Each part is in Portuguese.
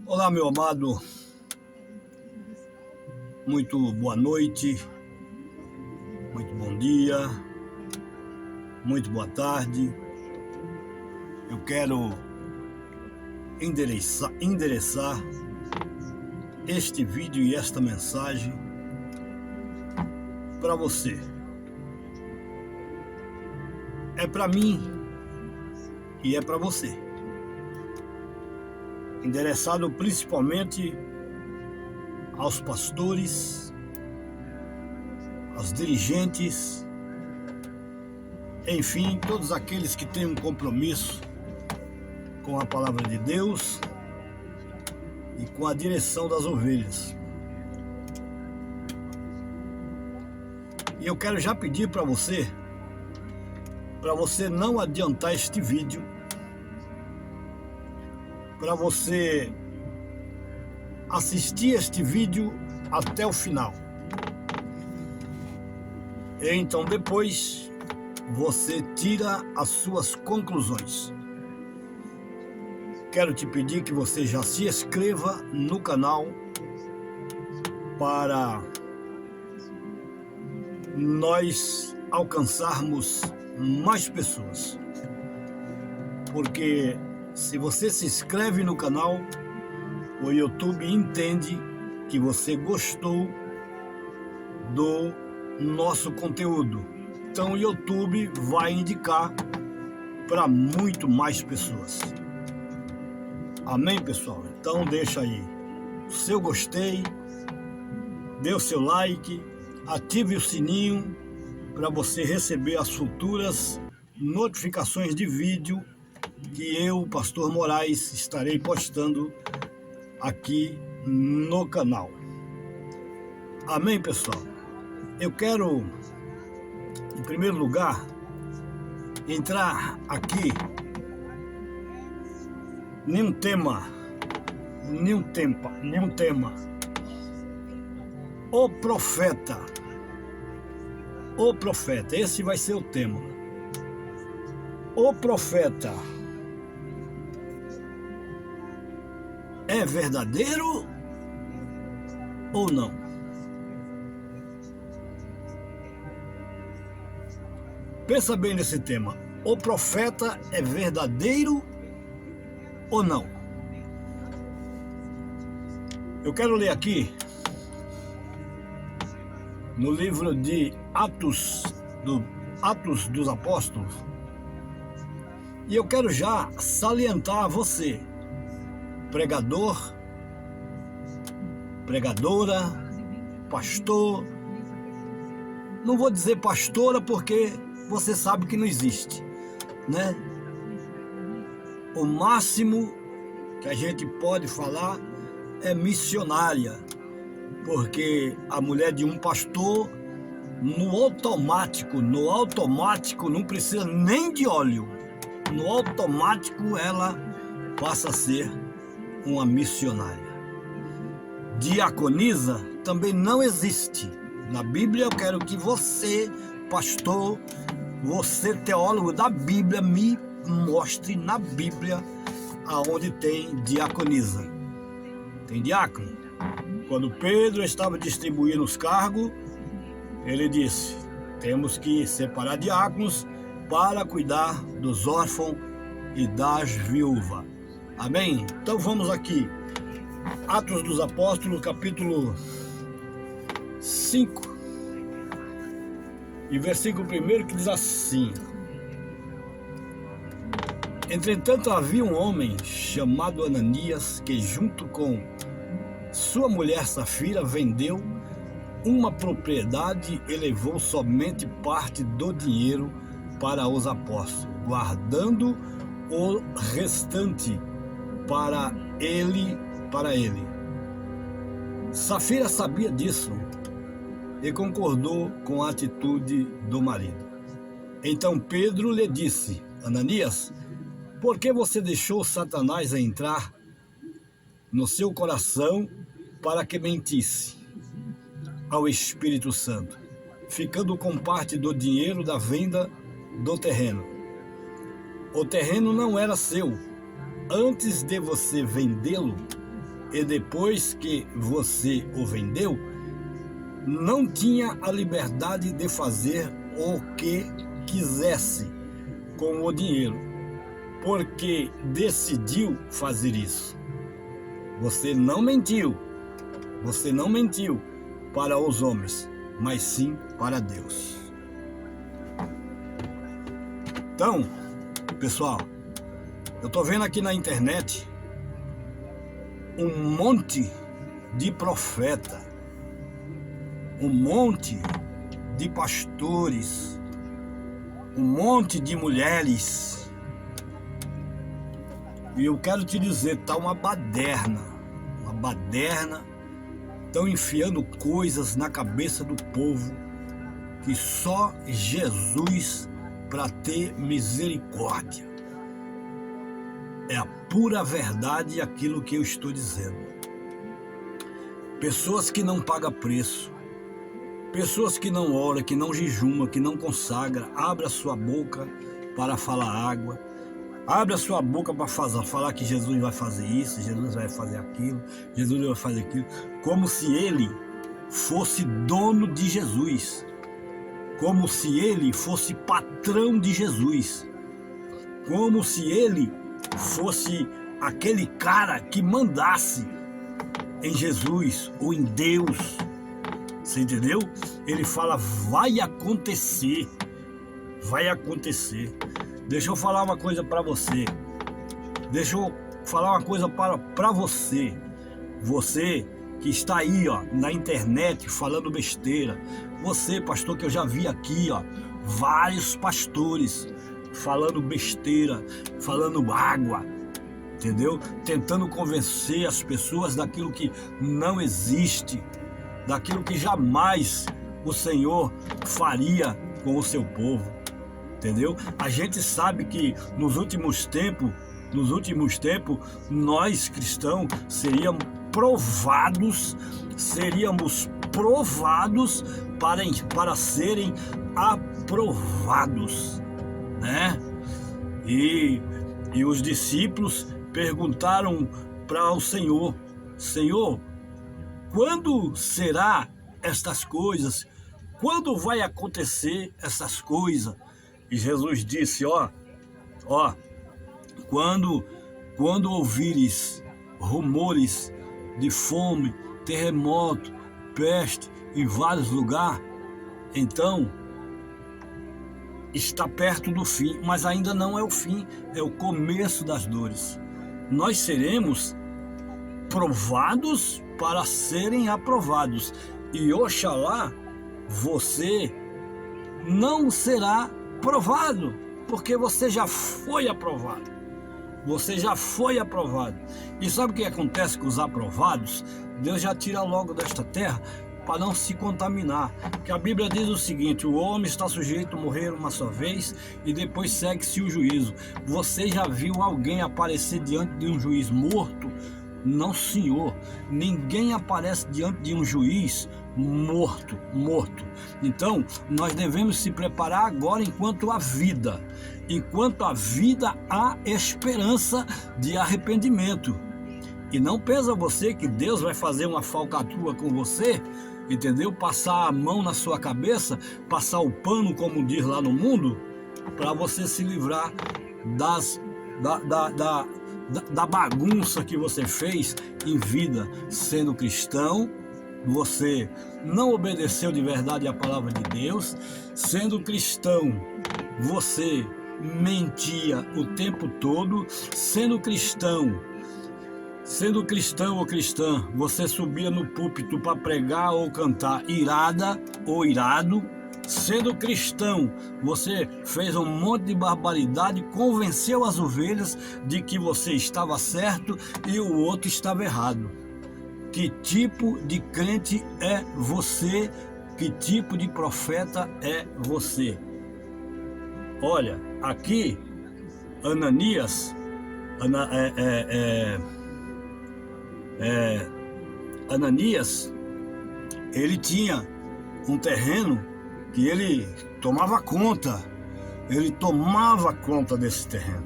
Olá, meu amado, muito boa noite, muito bom dia, muito boa tarde. Eu quero endereçar este vídeo e esta mensagem para você. É para mim e é para você. Endereçado principalmente aos pastores, aos dirigentes, enfim, todos aqueles que têm um compromisso com a palavra de Deus e com a direção das ovelhas. E eu quero já pedir para você não adiantar este vídeo, para você assistir este vídeo até o final. E então depois você tira as suas conclusões. Quero te pedir que você já se inscreva no canal para nós alcançarmos mais pessoas. Porque se você se inscreve no canal, o YouTube entende que você gostou do nosso conteúdo. Então o YouTube vai indicar para muito mais pessoas. Amém, pessoal? Então deixa aí o seu gostei, dê o seu like, ative o sininho para você receber as futuras notificações de vídeo que eu, Pastor Moraes, estarei postando aqui no canal. Amém, pessoal? Eu quero, em primeiro lugar, entrar aqui nenhum tema. O profeta, esse vai ser o tema. O profeta é verdadeiro ou não? Pensa bem nesse tema. O profeta é verdadeiro ou não? Eu quero ler aqui no livro de Atos dos Apóstolos, e eu quero já salientar a você, pregador, pregadora, pastor. Não vou dizer pastora porque você sabe que não existe, né? O máximo que a gente pode falar é missionária, porque a mulher de um pastor, no automático, não precisa nem de óleo, no automático ela passa a ser uma missionária. Diaconisa também não existe. Na Bíblia eu quero que você, pastor, você teólogo da Bíblia, me mostre na Bíblia aonde tem diaconisa. Tem diácono? Quando Pedro estava distribuindo os cargos, ele disse: temos que separar diáconos para cuidar dos órfãos e das viúvas. Amém? Então vamos aqui. Atos dos Apóstolos, capítulo 5, e versículo 1, que diz assim: Entretanto havia um homem chamado Ananias, que junto com sua mulher Safira vendeu uma propriedade e levou somente parte do dinheiro para os apóstolos, guardando o restante para ele. Safira sabia disso e concordou com a atitude do marido. Então Pedro lhe disse: Ananias, por que você deixou Satanás entrar no seu coração para que mentisse ao Espírito Santo, ficando com parte do dinheiro da venda do terreno? O terreno não era seu. Antes de você vendê-lo, e depois que você o vendeu, não tinha a liberdade de fazer o que quisesse com o dinheiro, porque decidiu fazer isso. Você não mentiu para os homens, mas sim para Deus. Então, pessoal, eu tô vendo aqui na internet um monte de profeta, um monte de pastores, um monte de mulheres. E eu quero te dizer, tá uma baderna, estão enfiando coisas na cabeça do povo que só Jesus para ter misericórdia. É a pura verdade aquilo que eu estou dizendo. Pessoas que não pagam preço, pessoas que não oram, que não jejumam, que não consagram, abre a sua boca para falar água, abre a sua boca para falar que Jesus vai fazer isso, Jesus vai fazer aquilo, Jesus vai fazer aquilo, como se ele fosse dono de Jesus, como se ele fosse patrão de Jesus, como se ele fosse aquele cara que mandasse em Jesus ou em Deus. Você entendeu? Ele fala, vai acontecer. Deixa eu falar uma coisa para você. Para você. Você que está aí, ó, na internet falando besteira. Você, pastor, que eu já vi aqui, ó, vários pastores falando besteira, falando água, entendeu? Tentando convencer as pessoas daquilo que não existe, daquilo que jamais o Senhor faria com o seu povo, entendeu? A gente sabe que nos últimos tempos, nós cristãos seríamos provados para serem aprovados, né? E os discípulos perguntaram para o Senhor, Senhor, quando será estas coisas? Quando vai acontecer essas coisas? E Jesus disse, quando ouvires rumores de fome, terremoto, peste em vários lugares, então está perto do fim, mas ainda não é o fim, é o começo das dores. Nós seremos provados para serem aprovados, e oxalá você não será provado, porque você já foi aprovado. E sabe o que acontece com os aprovados? Deus já tira logo desta terra para não se contaminar. Porque a Bíblia diz o seguinte, o homem está sujeito a morrer uma só vez e depois segue-se o juízo. Você já viu alguém aparecer diante de um juiz morto? Não, senhor. Ninguém aparece diante de um juiz morto. Então, nós devemos se preparar agora enquanto há vida. Enquanto há vida, há esperança de arrependimento. E não pensa você que Deus vai fazer uma falcatrua com você, entendeu? Passar a mão na sua cabeça, passar o pano, como diz lá no mundo, para você se livrar da bagunça que você fez em vida. Sendo cristão, você não obedeceu de verdade a palavra de Deus. Sendo cristão, você mentia o tempo todo. Sendo cristão ou cristã, você subia no púlpito para pregar ou cantar irada ou irado. Sendo cristão, você fez um monte de barbaridade, convenceu as ovelhas de que você estava certo e o outro estava errado. Que tipo de crente é você? Que tipo de profeta é você? Olha, aqui, Ananias, ele tinha um terreno que ele tomava conta desse terreno.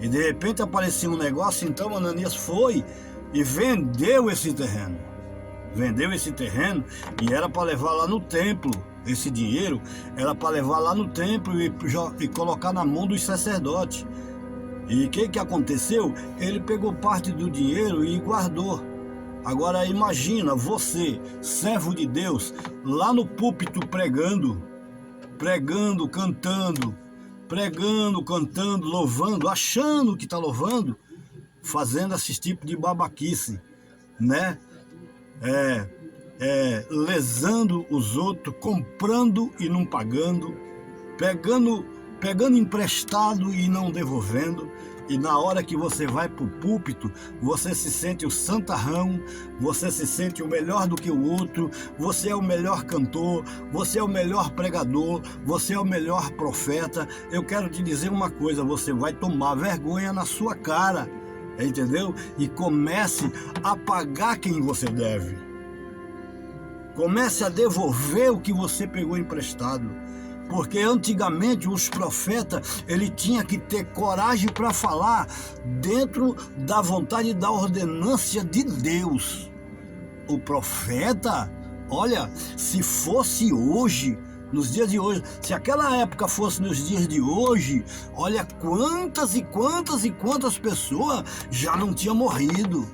E de repente apareceu um negócio, então Ananias foi e vendeu esse terreno. Vendeu esse terreno e era para levar lá no templo. Esse dinheiro era para levar lá no templo e colocar na mão dos sacerdotes. E o que aconteceu? Ele pegou parte do dinheiro e guardou. Agora imagina você, servo de Deus, lá no púlpito pregando, cantando, louvando, achando que está louvando, fazendo esse tipo de babaquice, né? Lesando os outros, comprando e não pagando, pegando emprestado e não devolvendo. E na hora que você vai para o púlpito, você se sente o santarrão, você se sente o melhor do que o outro, você é o melhor cantor, você é o melhor pregador, você é o melhor profeta. Eu quero te dizer uma coisa, você vai tomar vergonha na sua cara, entendeu? E comece a pagar quem você deve. Comece a devolver o que você pegou emprestado. Porque antigamente os profetas, ele tinha que ter coragem para falar dentro da vontade e da ordenância de Deus. O profeta, olha, se fosse hoje, nos dias de hoje, se aquela época fosse nos dias de hoje, olha quantas e quantas pessoas já não tinham morrido.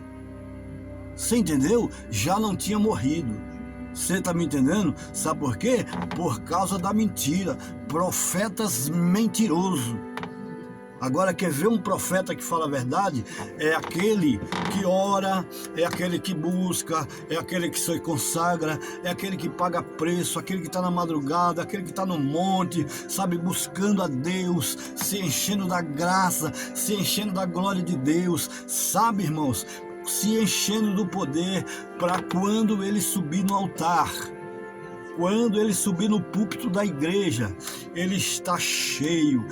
Você entendeu? Já não tinha morrido. Você está me entendendo? Sabe por quê? Por causa da mentira. Profetas mentirosos. Agora, quer ver um profeta que fala a verdade? É aquele que ora, é aquele que busca, é aquele que se consagra, é aquele que paga preço, aquele que está na madrugada, aquele que está no monte, sabe, buscando a Deus, se enchendo da graça, se enchendo da glória de Deus, sabe, irmãos? Se enchendo do poder para quando ele subir no altar, quando ele subir no púlpito da igreja, ele está cheio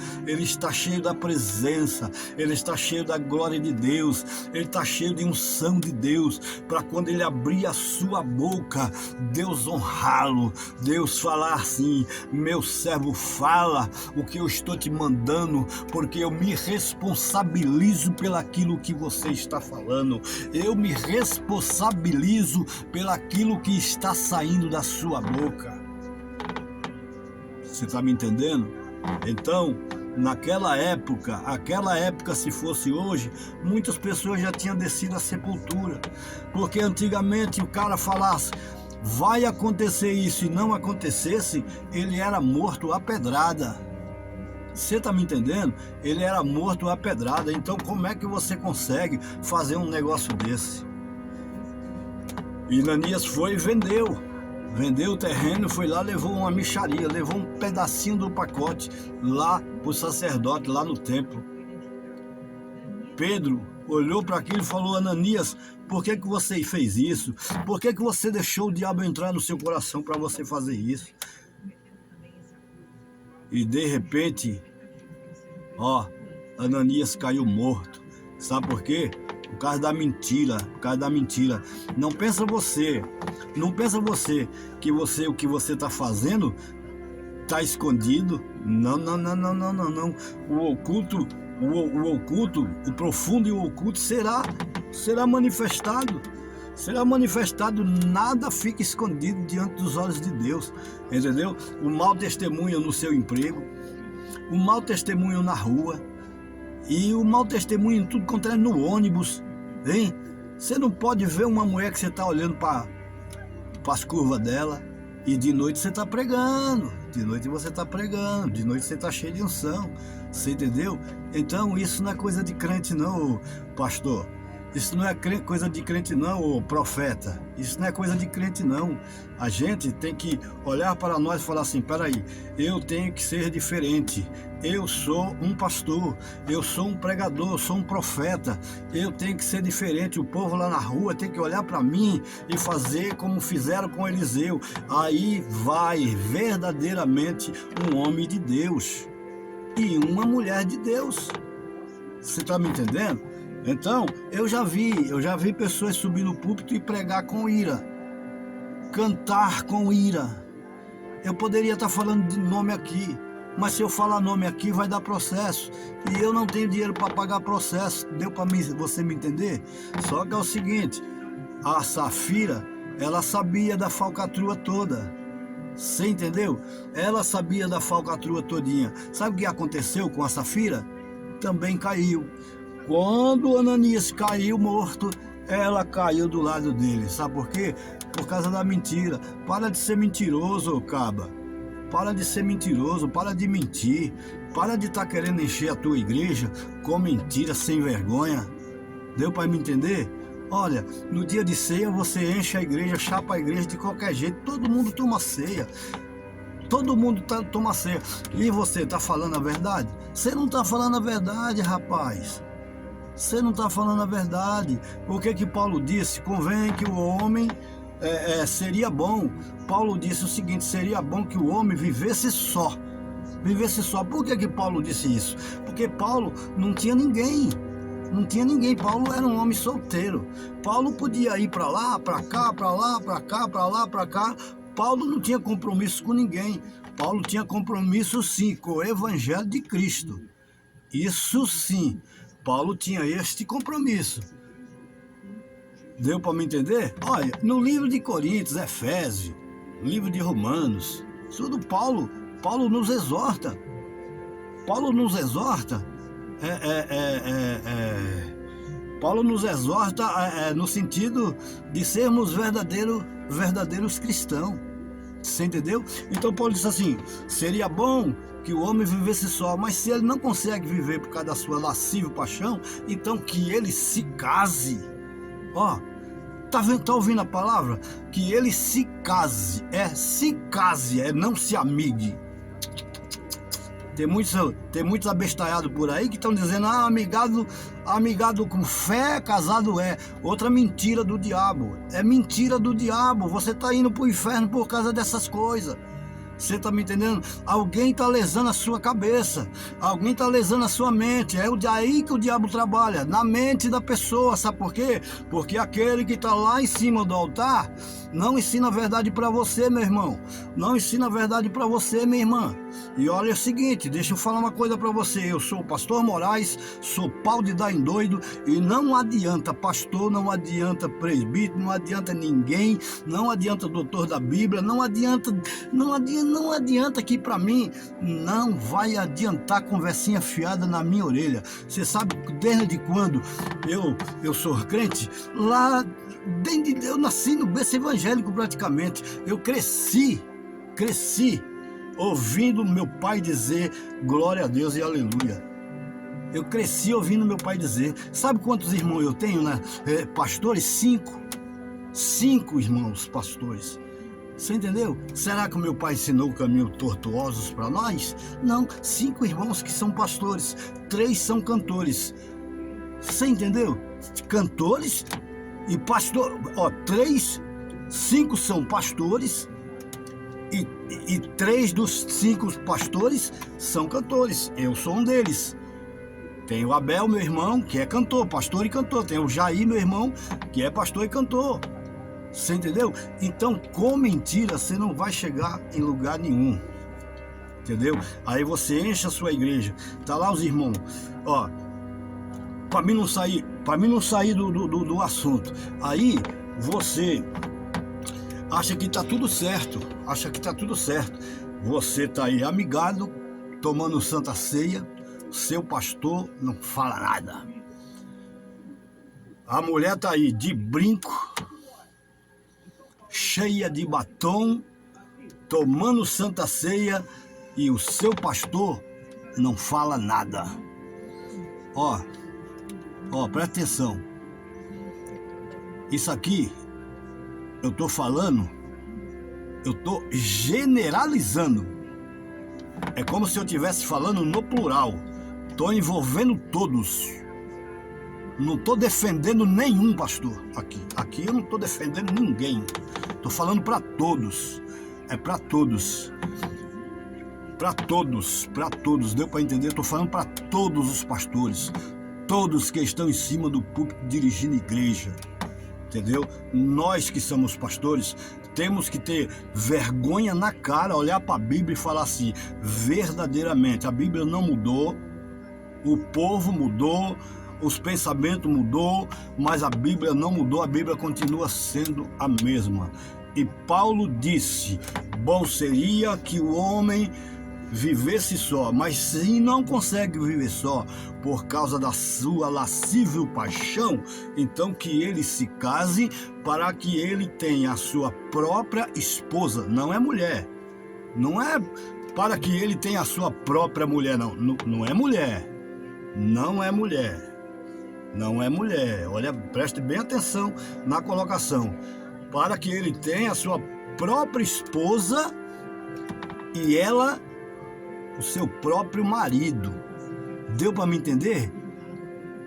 da presença, ele está cheio da glória de Deus, ele está cheio de unção de Deus, para quando ele abrir a sua boca, Deus honrá-lo, Deus falar assim: meu servo, fala o que eu estou te mandando, porque eu me responsabilizo pelaquilo que você está falando, eu me responsabilizo pelaquilo que está saindo da sua boca. Você está me entendendo? Então, naquela época, se fosse hoje, muitas pessoas já tinham descido à sepultura. Porque antigamente o cara falasse, vai acontecer isso, e não acontecesse, ele era morto a pedrada. Você está me entendendo? Ele era morto a pedrada. Então, como é que você consegue fazer um negócio desse? E Ananias foi e vendeu o terreno, foi lá, levou uma mixaria, levou um pedacinho do pacote lá para o sacerdote, lá no templo. Pedro olhou para aquilo e falou: Ananias, por que você fez isso? Por que você deixou o diabo entrar no seu coração para você fazer isso? E de repente, Ananias caiu morto. Sabe por quê? Por causa da mentira, Não pensa você que o que você está fazendo está escondido. Não. O oculto, o profundo e o oculto será manifestado. Nada fica escondido diante dos olhos de Deus, entendeu? O mau testemunho no seu emprego, o mau testemunho na rua, e o mau testemunho em tudo quanto é no ônibus, hein? Você não pode ver uma mulher que você está olhando para as curvas dela e de noite você está pregando, de noite você está cheio de unção, você entendeu? Então isso não é coisa de crente não, pastor. Isso não é coisa de crente não, profeta. Isso não é coisa de crente não. A gente tem que olhar para nós e falar assim: peraí, eu tenho que ser diferente. Eu sou um pastor, eu sou um pregador, eu sou um profeta. Eu tenho que ser diferente. O povo lá na rua tem que olhar para mim e fazer como fizeram com Eliseu. Aí vai verdadeiramente um homem de Deus e uma mulher de Deus. Você está me entendendo? Então, eu já vi pessoas subir no púlpito e pregar com ira, cantar com ira. Eu poderia estar falando de nome aqui, Mas se eu falar nome aqui vai dar processo. E eu não tenho dinheiro para pagar processo. Deu para você me entender? Só que é o seguinte, a Safira, ela sabia da falcatrua toda. Você entendeu? Ela sabia da falcatrua todinha. Sabe o que aconteceu com a Safira? Também caiu. Quando Ananias caiu morto, ela caiu do lado dele. Sabe por quê? Por causa da mentira. Para de ser mentiroso, caba. Para de ser mentiroso, para de mentir. Para de estar querendo encher a tua igreja com mentira sem vergonha. Deu para me entender? Olha, no dia de ceia você enche a igreja, chapa a igreja de qualquer jeito. Todo mundo toma ceia. Todo mundo toma ceia. E você está falando a verdade? Você não está falando a verdade, rapaz. Você não está falando a verdade. O que Paulo disse? Convém que o homem seria bom. Paulo disse o seguinte, seria bom que o homem vivesse só. Vivesse só. Por que Paulo disse isso? Porque Paulo não tinha ninguém. Não tinha ninguém. Paulo era um homem solteiro. Paulo podia ir para lá, para cá, para lá, para cá, para lá, para cá. Paulo não tinha compromisso com ninguém. Paulo tinha compromisso sim com o Evangelho de Cristo. Isso sim. Paulo tinha este compromisso. Deu para me entender? Olha, no livro de Coríntios, Efésios, livro de Romanos, tudo Paulo nos exorta. Paulo nos exorta. Paulo nos exorta no sentido de sermos verdadeiros cristãos. Você entendeu? Então Paulo disse assim, seria bom que o homem vivesse só, mas se ele não consegue viver por causa da sua lascívia paixão, então que ele se case. Ó, tá ouvindo a palavra? Que ele se case, não se amigue. Tem muitos abestalhados por aí que estão dizendo, amigado com fé, casado é. Outra mentira do diabo. É mentira do diabo. Você está indo para o inferno por causa dessas coisas. Você está me entendendo? Alguém está lesando a sua cabeça. Alguém está lesando a sua mente. É aí que o diabo trabalha. Na mente da pessoa. Sabe por quê? Porque aquele que está lá em cima do altar não ensina a verdade para você, meu irmão. Não ensina a verdade para você, minha irmã. E olha o seguinte, deixa eu falar uma coisa para você. Eu sou o pastor Moraes, sou pau de dar em doido. E não adianta pastor, não adianta presbítero, não adianta ninguém. Não adianta doutor da Bíblia, não adianta que para mim não vai adiantar conversinha fiada na minha orelha. Você sabe desde quando eu sou crente? Lá, desde eu nasci no berço evangélico praticamente. Eu cresci ouvindo meu pai dizer glória a Deus e aleluia. Eu cresci ouvindo meu pai dizer. Sabe quantos irmãos eu tenho, né? Pastores? 5 irmãos pastores. Você entendeu? Será que o meu pai ensinou caminhos tortuosos para nós? Não, 5 irmãos que são pastores, 3 são cantores. Você entendeu? Cantores e pastor. Ó, 5 são pastores e 3 dos 5 pastores são cantores. Eu sou um deles. Tem o Abel, meu irmão, que é cantor, pastor e cantor. Tem o Jair, meu irmão, que é pastor e cantor. Você entendeu? Então, com mentira, você não vai chegar em lugar nenhum. Entendeu? Aí você enche a sua igreja. Tá lá os irmãos. Ó, para mim não sair do assunto. Aí você acha que tá tudo certo. Você tá aí amigado, tomando santa ceia. Seu pastor não fala nada. A mulher tá aí de brinco, cheia de batom, tomando santa ceia, e o seu pastor não fala nada. Ó, presta atenção. Isso aqui, eu tô falando, eu tô generalizando. É como se eu estivesse falando no plural. Tô envolvendo todos. Não tô defendendo nenhum pastor aqui. Aqui eu não tô defendendo ninguém. Tô falando para todos. É para todos. Para todos. Deu para entender? Tô falando para todos os pastores. Todos que estão em cima do púlpito dirigindo igreja. Entendeu? Nós que somos pastores temos que ter vergonha na cara, olhar para a Bíblia e falar assim, verdadeiramente, a Bíblia não mudou, o povo mudou, os pensamentos mudou, mas a Bíblia não mudou, a Bíblia continua sendo a mesma. E Paulo disse, bom seria que o homem vivesse só, mas se não consegue viver só por causa da sua lascívia paixão, então que ele se case para que ele tenha a sua própria esposa, não é mulher, não é para que ele tenha a sua própria mulher, não é mulher, não é mulher, não é mulher, olha, preste bem atenção na colocação, para que ele tenha a sua própria esposa e ela o seu próprio marido. Deu para me entender?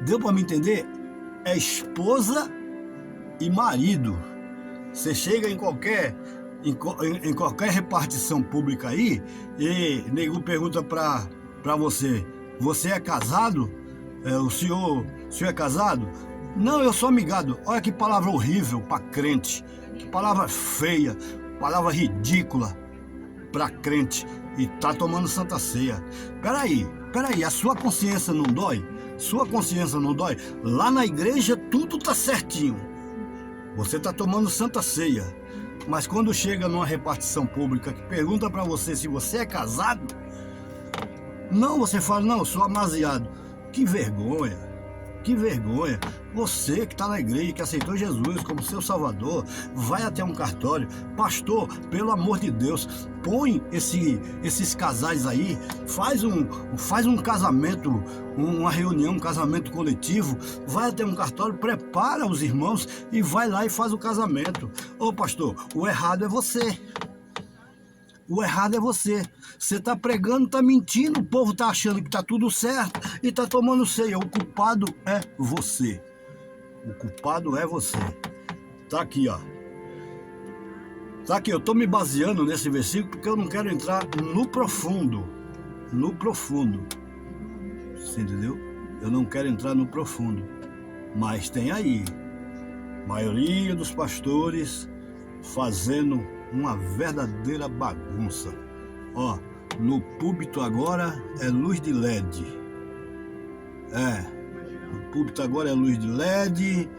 Deu para me entender? É esposa e marido. Você chega em qualquer repartição pública aí e nego pergunta para você, você é casado? O senhor é casado? Não, eu sou amigado. Olha que palavra horrível para crente, que palavra feia, palavra ridícula para crente. E tá tomando Santa Ceia. Peraí, a sua consciência não dói? Sua consciência não dói? Lá na igreja tudo tá certinho. Você tá tomando Santa Ceia. Mas quando chega numa repartição pública que pergunta para você se você é casado, não, você fala, não, eu sou amasiado. Que vergonha, que vergonha. Você que está na igreja, que aceitou Jesus como seu salvador, vai até um cartório, pastor, pelo amor de Deus, põe esses casais aí, faz um casamento, uma reunião, um casamento coletivo, vai até um cartório, prepara os irmãos e vai lá e faz o casamento. Ô pastor, o errado é você. O errado é você. Você está pregando, está mentindo, o povo está achando que está tudo certo e está tomando ceia. O culpado é você. O culpado é você. Tá aqui, ó. Tá aqui, eu tô me baseando nesse versículo porque eu não quero entrar no profundo. No profundo. Você entendeu? Eu não quero entrar no profundo. Mas tem aí. Maioria dos pastores fazendo uma verdadeira bagunça. Ó, no púlpito agora é luz de LED. O púlpito agora é luz de LED,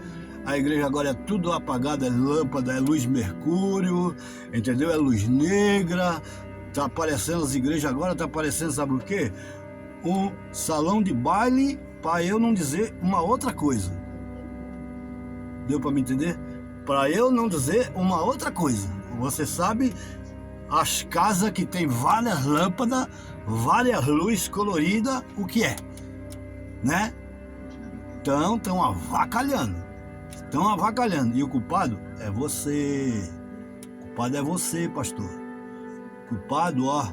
a igreja agora é tudo apagado, é lâmpada, é luz mercúrio, entendeu? É luz negra, tá aparecendo as igrejas agora, tá aparecendo, sabe o quê? Um salão de baile, para eu não dizer uma outra coisa. Deu para me entender? Para eu não dizer uma outra coisa. Você sabe, as casas que tem várias lâmpadas, várias luzes coloridas, o que é? Né? Estão avacalhando. Estão avacalhando. E o culpado é você. O culpado é você, pastor. O culpado, ó,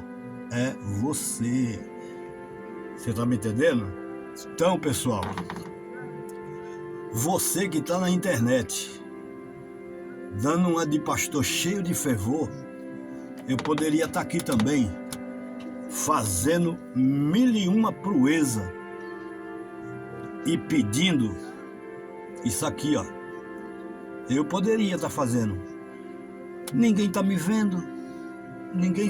é você. Você tá me entendendo? Então, pessoal, você que tá na internet, dando uma de pastor cheio de fervor, eu poderia estar aqui também, fazendo 1001 proeza e pedindo isso aqui, ó. Eu poderia estar fazendo. Ninguém está me vendo. Ninguém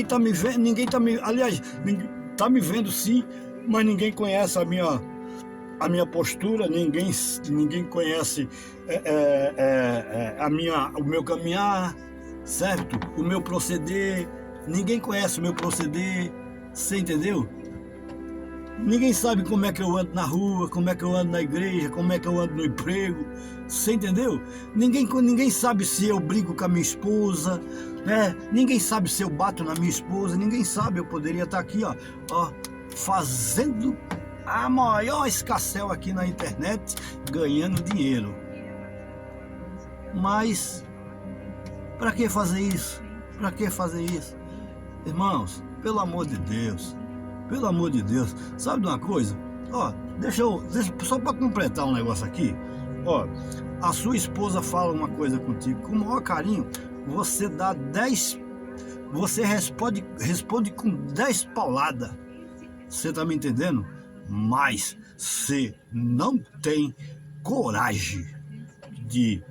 está me vendo. Aliás, está me vendo sim, mas ninguém conhece a minha postura. Ninguém conhece o meu caminhar, certo? O meu proceder. Ninguém conhece o meu proceder. Você entendeu? Ninguém sabe como é que eu ando na rua, como é que eu ando na igreja, como é que eu ando no emprego. Você entendeu? Ninguém sabe se eu brigo com a minha esposa, né? Ninguém sabe se eu bato na minha esposa. Ninguém sabe. Eu poderia estar aqui, ó, fazendo a maior escassel aqui na internet, ganhando dinheiro. Mas para que fazer isso? Para que fazer isso? Irmãos, pelo amor de Deus. Pelo amor de Deus, sabe de uma coisa? Ó, deixa só para completar um negócio aqui. Ó, a sua esposa fala uma coisa contigo com o maior carinho, você dá 10, você responde com 10 pauladas. Você tá me entendendo? Mas você não tem coragem de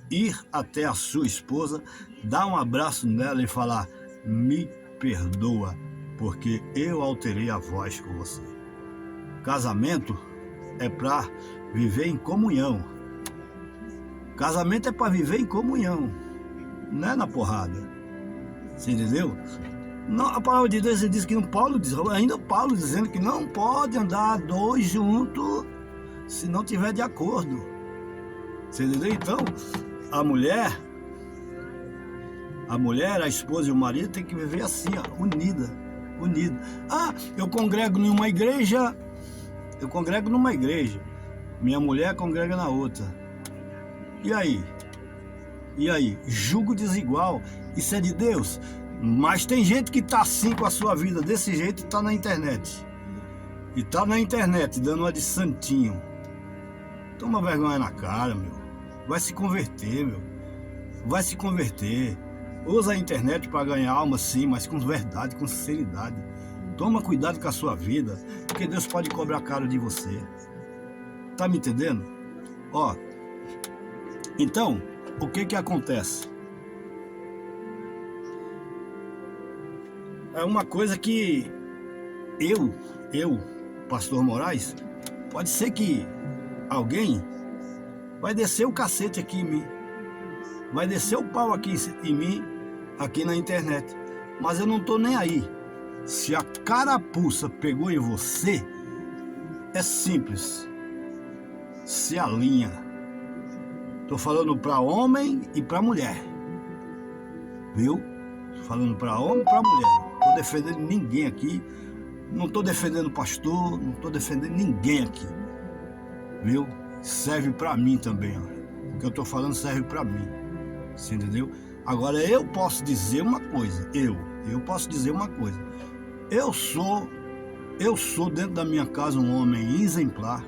ir até a sua esposa, dar um abraço nela e falar: me perdoa, porque eu alterei a voz com você. Casamento é para viver em comunhão. Casamento é para viver em comunhão, não é na porrada. Você entendeu? Não, a palavra de Deus diz que Paulo dizendo que não pode andar dois juntos se não tiver de acordo. Você entendeu? Então, a mulher, a esposa e o marido tem que viver assim, ó, unida. Ah, eu congrego numa igreja, minha mulher congrega na outra. E aí? Julgo desigual, isso é de Deus? Mas tem gente que tá assim com a sua vida, desse jeito, e tá na internet. E tá na internet, dando uma de santinho. Toma vergonha na cara, meu. Vai se converter, meu. Vai se converter. Usa a internet para ganhar alma, sim, mas com verdade, com sinceridade. Toma cuidado com a sua vida, porque Deus pode cobrar caro de você. Tá me entendendo? Ó, então, o que acontece? É uma coisa que eu, Pastor Moraes, pode ser que alguém vai descer o cacete aqui em mim, vai descer o pau aqui em mim, aqui na internet, mas eu não tô nem aí. Se a carapuça pegou em você, é simples, se alinha. Tô falando para homem e para mulher, viu? Tô falando para homem e para mulher. Não tô defendendo ninguém aqui, não tô defendendo pastor, não tô defendendo ninguém aqui, viu? Serve para mim também, ó. O que eu tô falando serve para mim, você entendeu? Agora eu posso dizer uma coisa, eu posso dizer uma coisa. Eu sou dentro da minha casa um homem exemplar.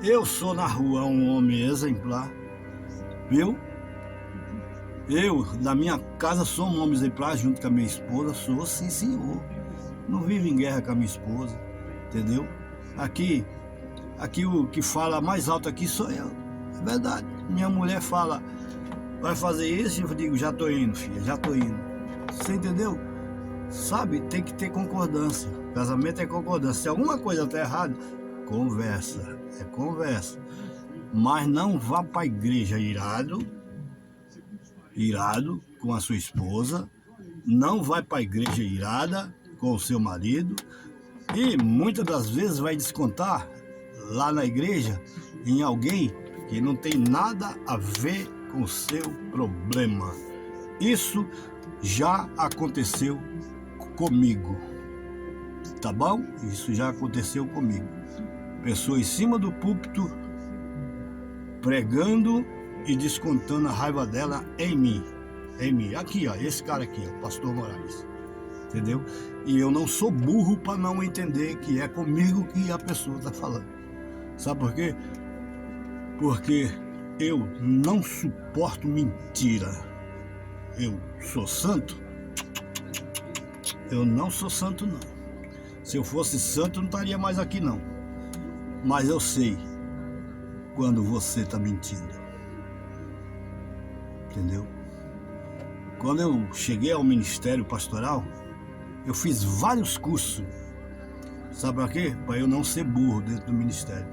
Eu sou na rua um homem exemplar, viu? Eu, na minha casa, sou um homem exemplar junto com a minha esposa, sou, sim, senhor. Não vivo em guerra com a minha esposa, entendeu? Aqui o que fala mais alto aqui sou eu, é verdade. Minha mulher fala, vai fazer isso, eu digo, já tô indo, filha, já tô indo. Você entendeu? Sabe, tem que ter concordância. Casamento é concordância. Se alguma coisa tá errada, conversa. É conversa. Mas não vá para a igreja irado com a sua esposa. Não vai para a igreja irada com o seu marido. E muitas das vezes vai descontar lá na igreja em alguém que não tem nada a ver com o seu problema. Isso já aconteceu comigo. Tá bom? Isso já aconteceu comigo. Pessoa em cima do púlpito, pregando e descontando a raiva dela em mim. Aqui, ó, esse cara aqui, ó, Pastor Moraes. Entendeu? E eu não sou burro para não entender que é comigo que a pessoa está falando. Sabe por quê? Porque eu não suporto mentira. Eu sou santo? Eu não sou santo, não. Se eu fosse santo, eu não estaria mais aqui, não. Mas eu sei quando você está mentindo. Entendeu? Quando eu cheguei ao ministério pastoral, eu fiz vários cursos. Sabe para quê? Para eu não ser burro dentro do ministério.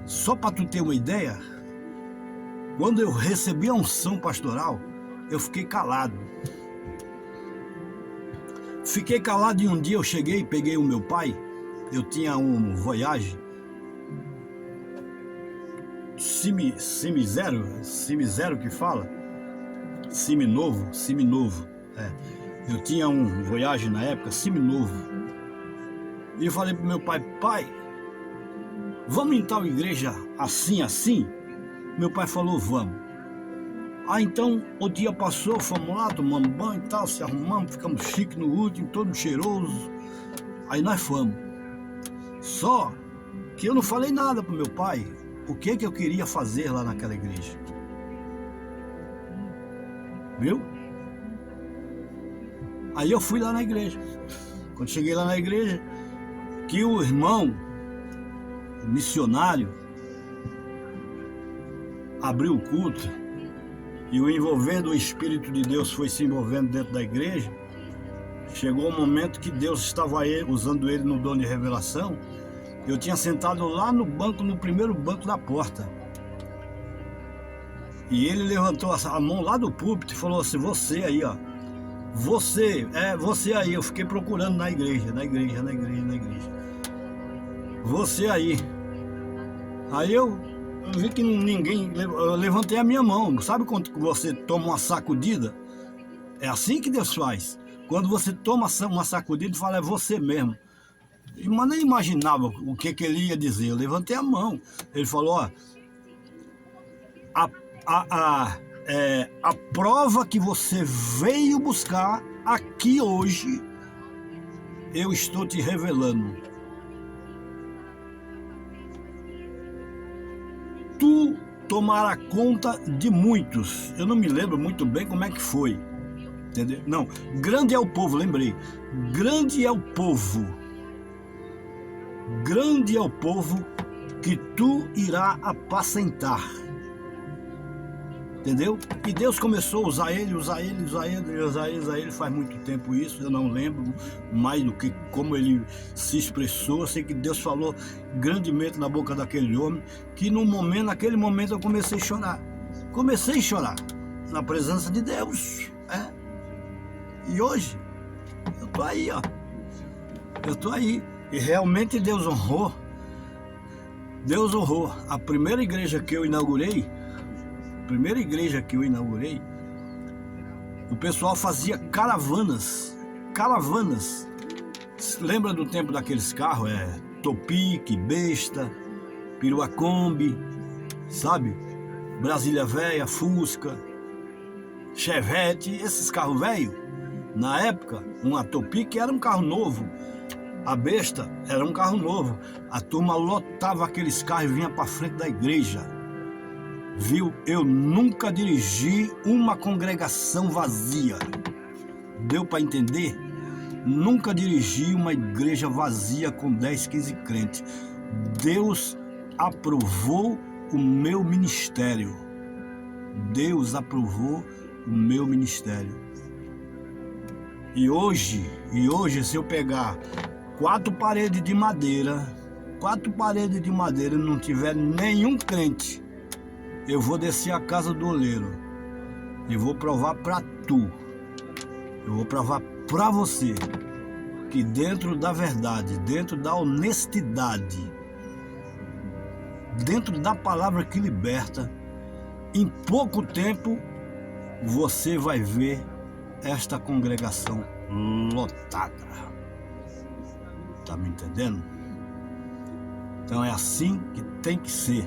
Só para tu ter uma ideia, quando eu recebi a unção pastoral, eu fiquei calado. Fiquei calado e um dia eu cheguei, peguei o meu pai. Eu tinha um Voyage Semi-Zero que fala, Semi-Novo. É. Eu tinha um Voyage na época, Semi-Novo. E eu falei pro meu pai, pai, vamos em tal igreja assim? Meu pai falou, vamos. Ah, então o dia passou, fomos lá, tomamos banho e tal, se arrumamos, ficamos chiques no último, todo cheiroso. Aí nós fomos. Só que eu não falei nada pro meu pai o que eu queria fazer lá naquela igreja. Viu? Aí eu fui lá na igreja. Quando cheguei lá na igreja, que o irmão, o missionário, abriu o culto e o envolver do Espírito de Deus foi se envolvendo dentro da igreja, chegou o momento que Deus estava usando ele no dom de revelação. Eu tinha sentado lá no banco, no primeiro banco da porta. E ele levantou a mão lá do púlpito e falou assim: você aí, ó. Você aí. Eu fiquei procurando na igreja. Você aí. Aí eu vi que ninguém... Eu levantei a minha mão. Sabe quando você toma uma sacudida? É assim que Deus faz. Quando você toma uma sacudida e fala: é você mesmo. Mas nem imaginava o que ele ia dizer. Eu levantei a mão. Ele falou: ó, a prova que você veio buscar aqui hoje, eu estou te revelando. Tu tomará conta de muitos. Eu não me lembro muito bem como é que foi. Entendeu? Não, grande é o povo, lembrei. Grande é o povo. Grande é o povo que tu irá apacentar. Entendeu? E Deus começou a usar ele faz muito tempo isso, eu não lembro mais do que como ele se expressou. Eu sei que Deus falou grandemente na boca daquele homem, que naquele momento eu comecei a chorar. Comecei a chorar na presença de Deus. E hoje, eu tô aí, ó. Eu tô aí. E realmente Deus honrou. Deus honrou. A primeira igreja que eu inaugurei, o pessoal fazia caravanas. Lembra do tempo daqueles carros? Topic, Besta, Perua Kombi, sabe? Brasília Véia, Fusca, Chevette, esses carros velhos. Na época, uma Topic era um carro novo. A Besta era um carro novo. A turma lotava aqueles carros e vinha para frente da igreja. Viu? Eu nunca dirigi uma congregação vazia. Deu para entender? Nunca dirigi uma igreja vazia com 10, 15 crentes. Deus aprovou o meu ministério. Deus aprovou o meu ministério. E hoje, se eu pegar 4 paredes de madeira e não tiver nenhum crente, eu vou descer a casa do oleiro e vou provar para tu, eu vou provar para você que dentro da verdade, dentro da honestidade, dentro da palavra que liberta, em pouco tempo você vai ver esta congregação lotada. Tá me entendendo? Então é assim que tem que ser.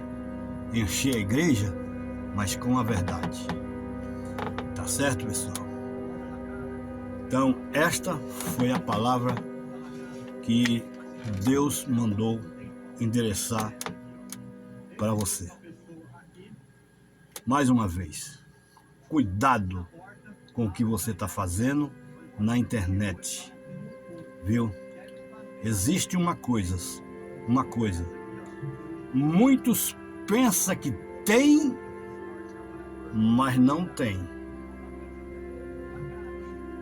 Encher a igreja, mas com a verdade. Tá certo, pessoal? Então, esta foi a palavra que Deus mandou endereçar para você. Mais uma vez, cuidado com o que você está fazendo na internet, viu? Existe uma coisa. Muitos pensam que tem, mas não tem.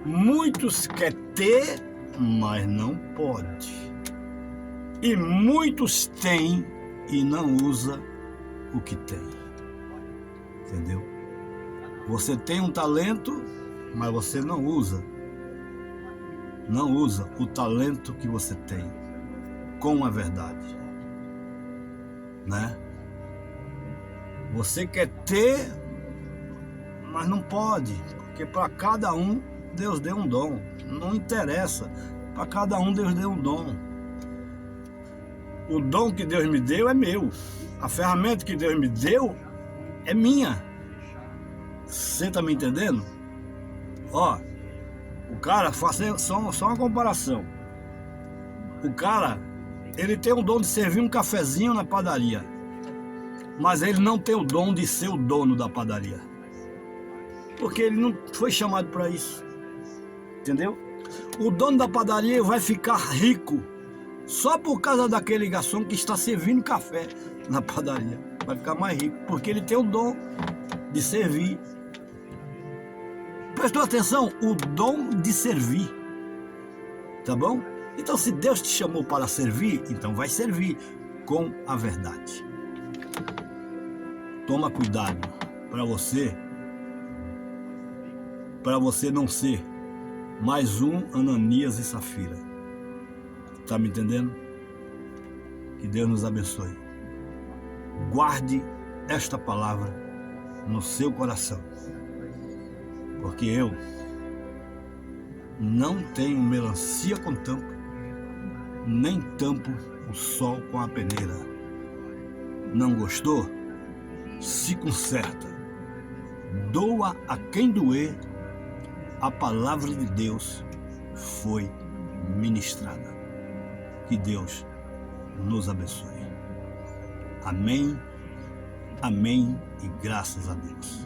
Muitos querem ter, mas não pode. E muitos têm e não usa o que tem. Entendeu? Você tem um talento, mas você não usa. Não usa o talento que você tem com a verdade. Né? Você quer ter, mas não pode, porque para cada um Deus deu um dom. Não interessa, para cada um Deus deu um dom. O dom que Deus me deu é meu. A ferramenta que Deus me deu é minha. Você tá me entendendo? Ó, o cara, faça só uma comparação. O cara, ele tem o dom de servir um cafezinho na padaria, mas ele não tem o dom de ser o dono da padaria, porque ele não foi chamado para isso. Entendeu? O dono da padaria vai ficar rico só por causa daquele garçom que está servindo café na padaria. vai ficar mais rico, porque ele tem o dom de servir. Prestou atenção? O dom de servir. Tá bom? Então, se Deus te chamou para servir, então vai servir com a verdade. Toma cuidado para você não ser mais um Ananias e Safira. Tá me entendendo? Que Deus nos abençoe. Guarde esta palavra no seu coração, porque eu não tenho melancia com tampo, nem tampo o sol com a peneira. Não gostou? Se conserta. Doa a quem doer, a palavra de Deus foi ministrada. Que Deus nos abençoe. Amém, amém e graças a Deus.